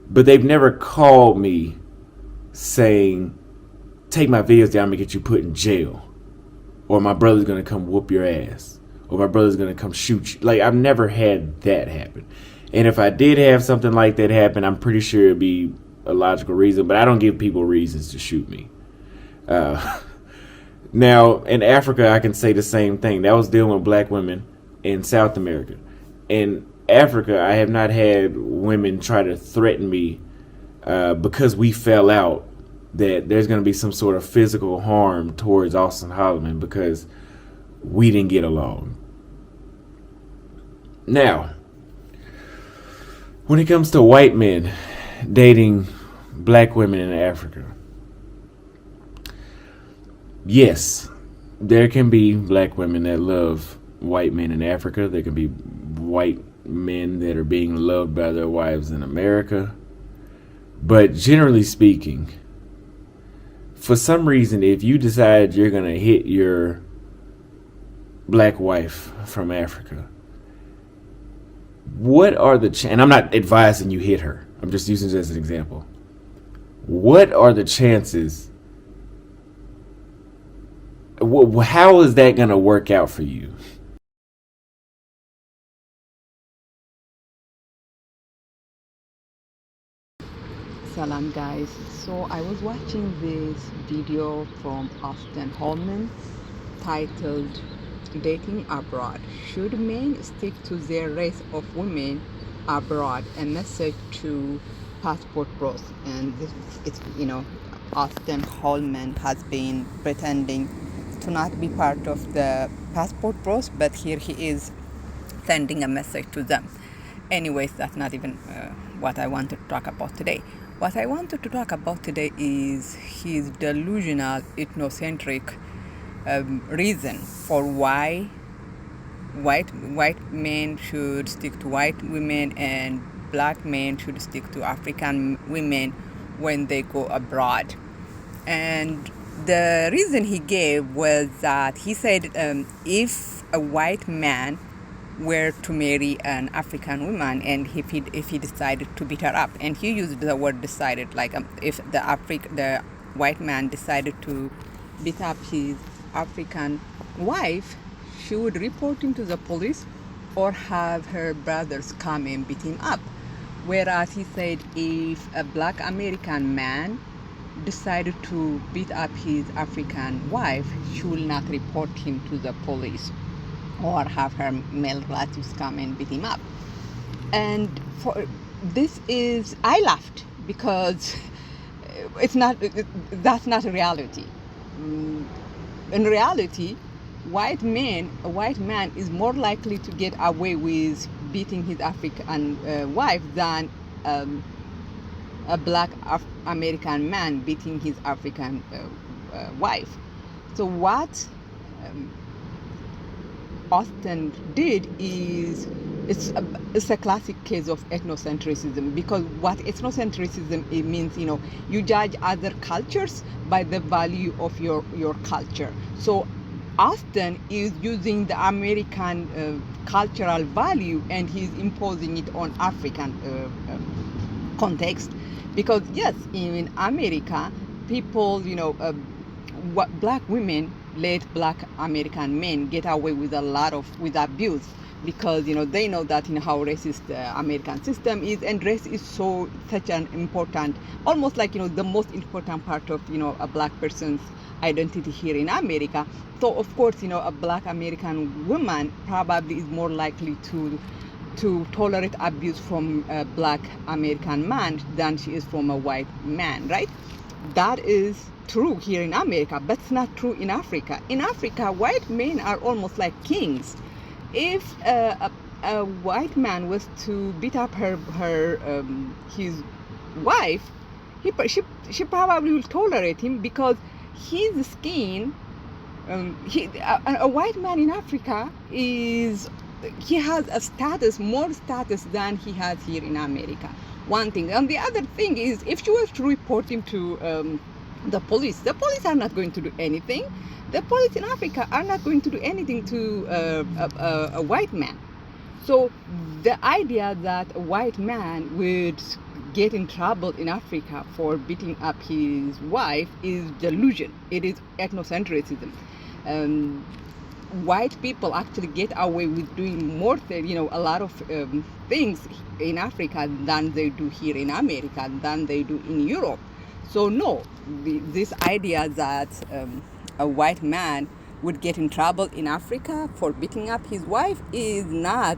But they've never called me saying, take my videos down and get you put in jail. Or my brother's going to come whoop your ass. Or my brother's going to come shoot you. Like, I've never had that happen. And if I did have something like that happen, I'm pretty sure it'd be a logical reason. But I don't give people reasons to shoot me. Now, in Africa, I can say the same thing. That was dealing with black women in South America. In Africa, I have not had women try to threaten me because we fell out, that there's going to be some sort of physical harm towards Auston Holleman because we didn't get along. Now, when it comes to white men dating black women in Africa, yes, there can be black women that love white men in Africa. There can be white men that are being loved by their wives in America. But generally speaking, for some reason, if you decide you're going to hit your black wife from Africa, what are the and I'm not advising you hit her. I'm just using this as an example. What are the chances? How is that going to work out for you? Salam guys, so I was watching this video from Auston Holleman titled Dating Abroad. Should men stick to their race of women abroad? A message to passport bros. And it's Auston Holleman has been pretending to not be part of the passport bros, but here he is sending a message to them. Anyways, that's not even what I wanted to talk about today. What I wanted to talk about today is his delusional ethnocentric reason for why white men should stick to white women and black men should stick to African women when they go abroad. And the reason he gave was that he said if a white man were to marry an African woman, and if he decided to beat her up, and he used the word decided, like if the white man decided to beat up his African wife, she would report him to the police or have her brothers come and beat him up. Whereas he said if a black American man decided to beat up his African wife, she will not report him to the police or have her male relatives come and beat him up. And for this is, I laughed because that's not a reality. In reality, a white man is more likely to get away with beating his African wife than a black American man beating his African wife. So what Auston did is it's a classic case of ethnocentrism, because what ethnocentrism it means, you judge other cultures by the value of your culture. So Auston is using the American cultural value and he's imposing it on African context, because yes, in America, people, black women let black American men get away with a lot of abuse, because they know that how racist the American system is, and race is such an important, almost like the most important part of a black person's identity here in America. So of course a black American woman probably is more likely to tolerate abuse from a black American man than she is from a white man, right? That is true here in America, but it's not true in Africa. In Africa, white men are almost like kings. If a white man was to beat up his wife, she probably will tolerate him, because his skin, a white man in Africa he has more status than he has here in America. One thing. And the other thing is, if she was to report him to the police are not going to do anything. The police in Africa are not going to do anything to a white man. So the idea that a white man would get in trouble in Africa for beating up his wife is delusion. It is ethnocentrism. White people actually get away with doing more than, a lot of things in Africa than they do here in America, than they do in Europe. So no, this idea that a white man would get in trouble in Africa for beating up his wife is not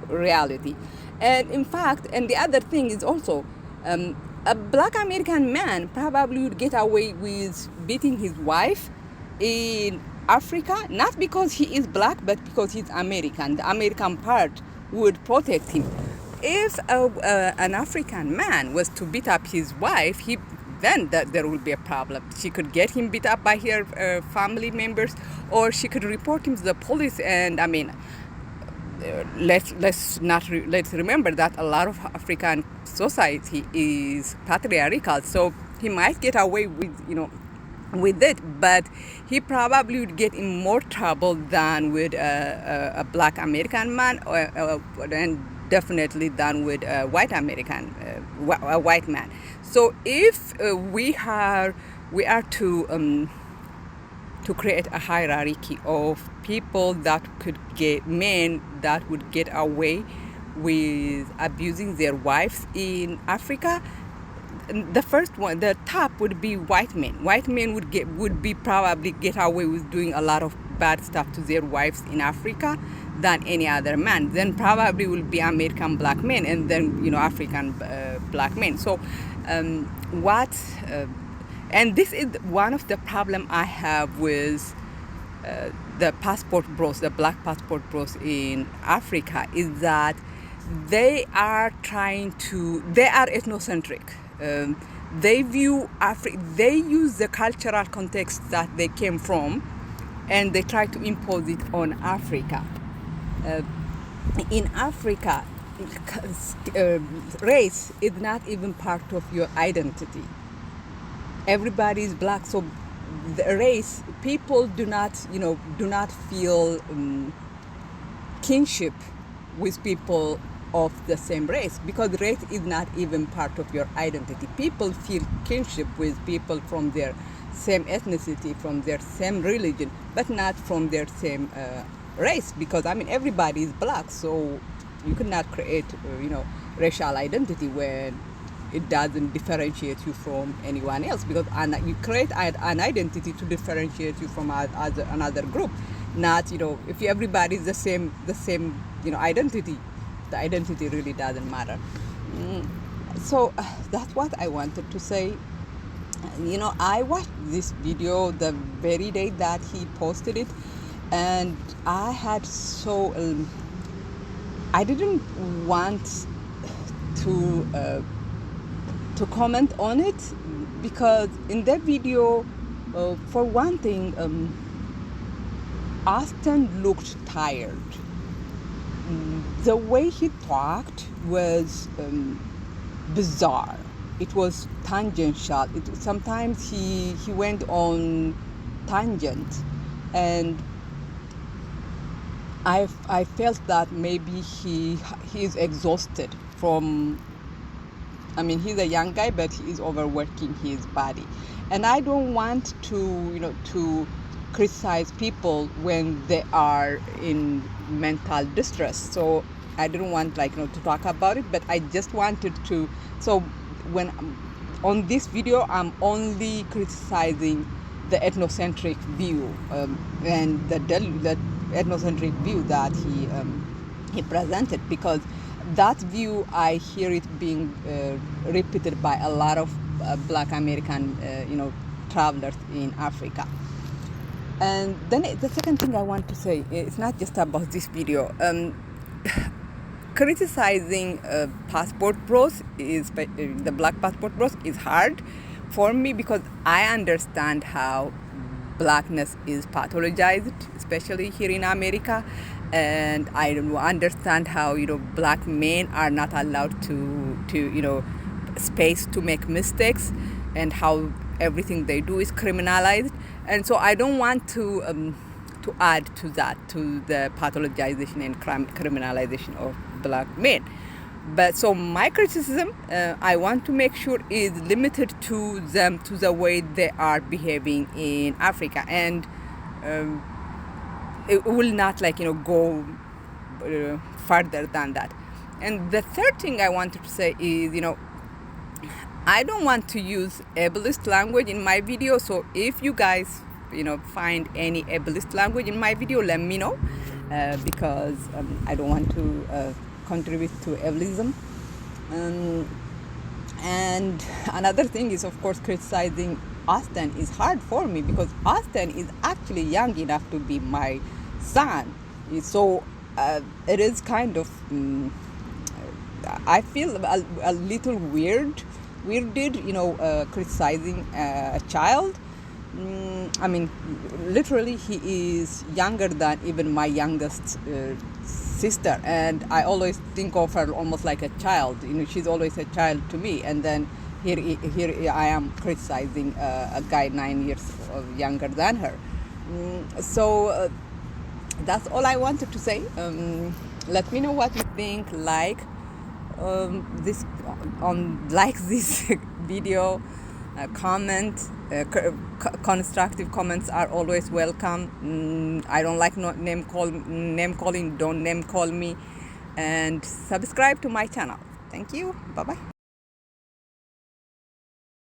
reality. And in fact, and the other thing is also, a black American man probably would get away with beating his wife in Africa, not because he is black, but because he's American. The American part would protect him. If an African man was to beat up his wife, then there will be a problem. She could get him beat up by her family members, or she could report him to the police. And I mean, let's remember that a lot of African society is patriarchal, so he might get away with it, but he probably would get in more trouble than with a black American man, and definitely than with a white American, a white man. So if we are to create a hierarchy of people that could get men that would get away with abusing their wives in Africa, the first one, the top would be white men. White men would probably get away with doing a lot of bad stuff to their wives in Africa than any other man. Then probably will be American black men, and then African black men. So and this is one of the problem I have with the passport bros, the black passport bros in Africa, is that they are ethnocentric. They view they use the cultural context that they came from, and they try to impose it on Africa. In Africa, race is not even part of your identity. Everybody is black, so the race, people do not feel kinship with people of the same race, because race is not even part of your identity. People feel kinship with people from their same ethnicity, from their same religion, but not from their same race, because everybody is black, so you could not create racial identity when it doesn't differentiate you from anyone else, because you create an identity to differentiate you from another group. Not if everybody is the same identity, the identity really doesn't matter. So that's what I wanted to say. I watched this video the very day that he posted it, and I had I didn't want to comment on it, because in that video, for one thing, Auston looked tired. The way he talked was bizarre. It was tangential. Sometimes he went on tangent, and I felt that maybe he's exhausted from. He's a young guy, but he is overworking his body, and I don't want to criticize people when they are in mental distress. So I didn't want to talk about it, but I just wanted to. So when on this video, I'm only criticizing the ethnocentric view and the ethnocentric view that he presented, because that view, I hear it being repeated by a lot of black American travelers in Africa. And then the second thing I want to say, it's not just about this video. Criticizing passport bros, the black passport bros, is hard for me, because I understand how blackness is pathologized, especially here in America, and I understand how black men are not allowed to space to make mistakes, and how everything they do is criminalized. And so I don't want to add to that, to the pathologization and criminalization of black men. But so my criticism, I want to make sure is limited to them, to the way they are behaving in Africa, and it will not go further than that. And the third thing I wanted to say is, I don't want to use ableist language in my video. So if you guys find any ableist language in my video, let me know, because I don't want to contribute to ableism. And another thing is, of course, criticizing Auston is hard for me, because Auston is actually young enough to be my son. So it is kind of I feel a little weirded, criticizing a child. I mean, literally, he is younger than even my youngest sister, and I always think of her almost like a child. She's always a child to me, and then here I am criticizing a guy 9 years younger than her. So that's all I wanted to say. Let me know what you think. This video, comment. Constructive comments are always welcome. I don't like name calling. Don't name call me, and subscribe to my channel. Thank you. Bye bye.